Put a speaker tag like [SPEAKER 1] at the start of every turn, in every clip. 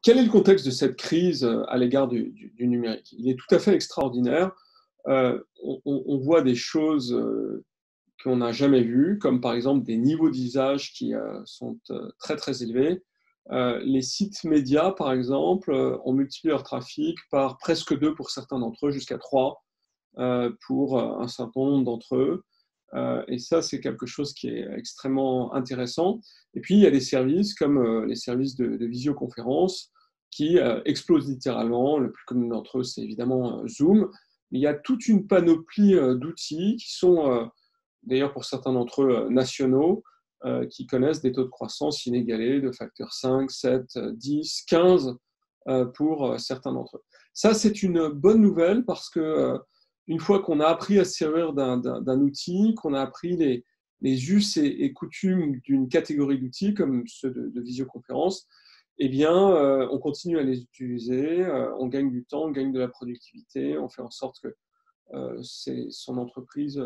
[SPEAKER 1] Quel est le contexte de cette crise à l'égard du numérique? Il est tout à fait extraordinaire. On voit des choses qu'on n'a jamais vues, comme par exemple des niveaux d'usage qui sont très très élevés. Les sites médias, par exemple, ont multiplié leur trafic par presque 2 pour certains d'entre eux, jusqu'à 3 pour un certain nombre d'entre eux. Et ça, c'est quelque chose qui est extrêmement intéressant. Et puis, il y a des services comme les services de visioconférence qui explosent littéralement. Le plus connu d'entre eux, c'est évidemment Zoom. Mais il y a toute une panoplie d'outils qui sont, d'ailleurs pour certains d'entre eux, nationaux, qui connaissent des taux de croissance inégalés de facteurs 5, 7, 10, 15 pour certains d'entre eux. Ça, c'est une bonne nouvelle parce que une fois qu'on a appris à se servir d'un outil, qu'on a appris les us et coutumes d'une catégorie d'outils comme ceux de visioconférence, eh bien, on continue à les utiliser, on gagne du temps, on gagne de la productivité, on fait en sorte que son entreprise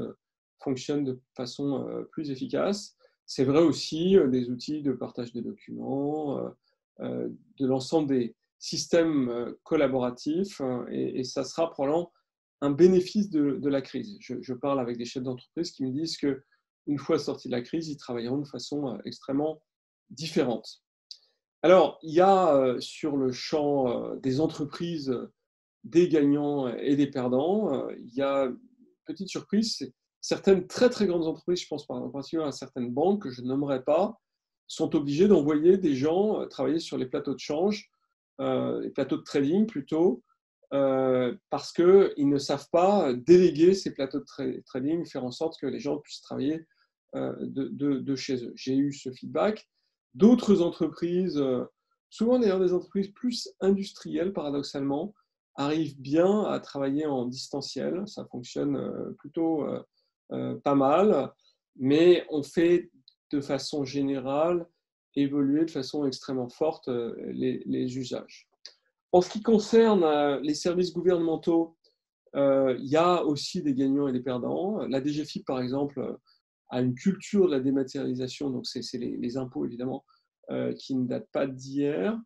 [SPEAKER 1] fonctionne de façon plus efficace. C'est vrai aussi des outils de partage des documents, de l'ensemble des systèmes collaboratifs, et ça sera probablement un bénéfice de la crise. Je parle avec des chefs d'entreprise qui me disent qu'une fois sortis de la crise, ils travailleront de façon extrêmement différente. Alors, il y a sur le champ des entreprises des gagnants et des perdants. Il y a une petite surprise, certaines très très grandes entreprises, je pense en particulier à certaines banques que je ne nommerai pas, sont obligées d'envoyer des gens travailler sur les plateaux de change, les plateaux de trading plutôt, parce qu'ils ne savent pas déléguer ces plateaux de trading, faire en sorte que les gens puissent travailler de chez eux. J'ai eu ce feedback. D'autres entreprises, souvent d'ailleurs des entreprises plus industrielles paradoxalement, arrivent bien à travailler en distanciel. Ça fonctionne plutôt pas mal, mais on fait de façon générale évoluer de façon extrêmement forte les usages. En ce qui concerne les services gouvernementaux, il y a aussi des gagnants et des perdants. La DGFiP, par exemple, a une culture de la dématérialisation, donc c'est les impôts, évidemment, qui ne datent pas d'hier.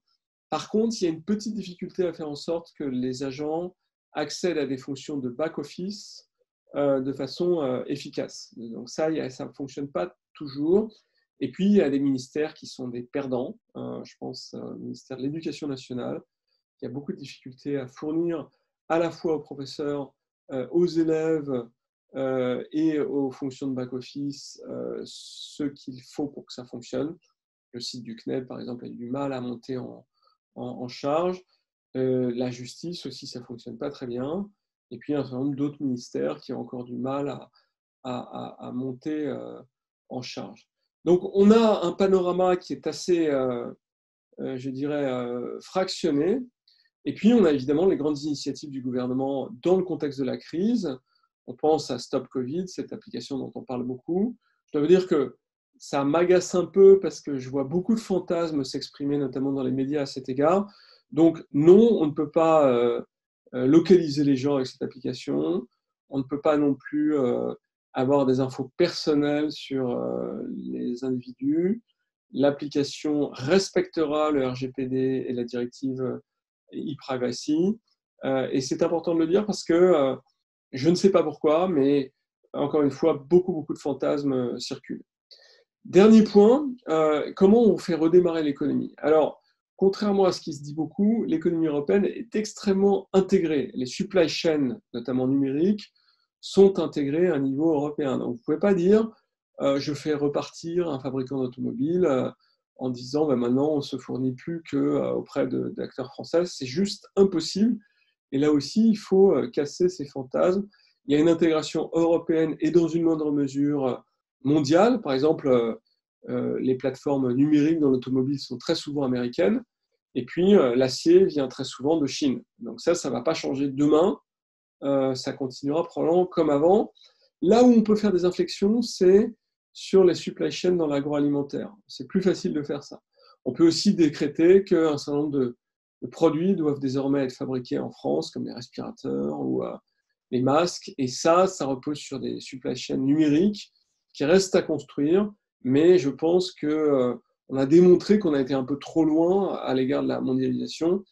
[SPEAKER 1] Par contre, il y a une petite difficulté à faire en sorte que les agents accèdent à des fonctions de back-office de façon efficace. Donc ça ne fonctionne pas toujours. Et puis, il y a des ministères qui sont des perdants. Je pense au ministère de l'Éducation nationale, qui a beaucoup de difficultés à fournir à la fois aux professeurs, aux élèves et aux fonctions de back-office ce qu'il faut pour que ça fonctionne. Le site du CNED, par exemple, a eu du mal à monter en charge. La justice aussi, ça ne fonctionne pas très bien. Et puis, un certain nombre d'autres ministères qui ont encore du mal à monter en charge. Donc, on a un panorama qui est assez, je dirais, fractionné. Et puis, on a évidemment les grandes initiatives du gouvernement dans le contexte de la crise. On pense à Stop Covid, cette application dont on parle beaucoup. Je dois vous dire que ça m'agace un peu parce que je vois beaucoup de fantasmes s'exprimer, notamment dans les médias à cet égard. Donc non, on ne peut pas localiser les gens avec cette application. On ne peut pas non plus avoir des infos personnelles sur les individus. L'application respectera le RGPD et la directive e-privacy. Et c'est important de le dire parce que je ne sais pas pourquoi, mais encore une fois, beaucoup de fantasmes circulent. Dernier point, comment on fait redémarrer l'économie? Alors, contrairement à ce qui se dit beaucoup, l'économie européenne est extrêmement intégrée. Les supply chains, notamment numériques, sont intégrées à un niveau européen. Donc, vous ne pouvez pas dire je fais repartir un fabricant d'automobile en disant maintenant on ne se fournit plus qu'auprès d'acteurs français. C'est juste impossible. Et là aussi, il faut casser ces fantasmes. Il y a une intégration européenne et dans une moindre mesure mondiale. Par exemple, les plateformes numériques dans l'automobile sont très souvent américaines. Et puis, l'acier vient très souvent de Chine. Donc ça ne va pas changer demain. Ça continuera probablement comme avant. Là où on peut faire des inflexions, c'est sur les supply chains dans l'agroalimentaire. C'est plus facile de faire ça. On peut aussi décréter qu'un certain nombre de produits doivent désormais être fabriqués en France, comme les respirateurs ou les masques. Et ça repose sur des supply chains numériques qui restent à construire. Mais je pense qu'on on a démontré qu'on a été un peu trop loin à l'égard de la mondialisation.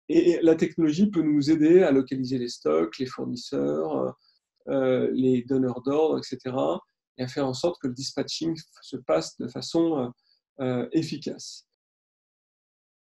[SPEAKER 1] Et la technologie peut nous aider à localiser les stocks, les fournisseurs, les donneurs d'ordre, etc., et à faire en sorte que le dispatching se passe de façon efficace.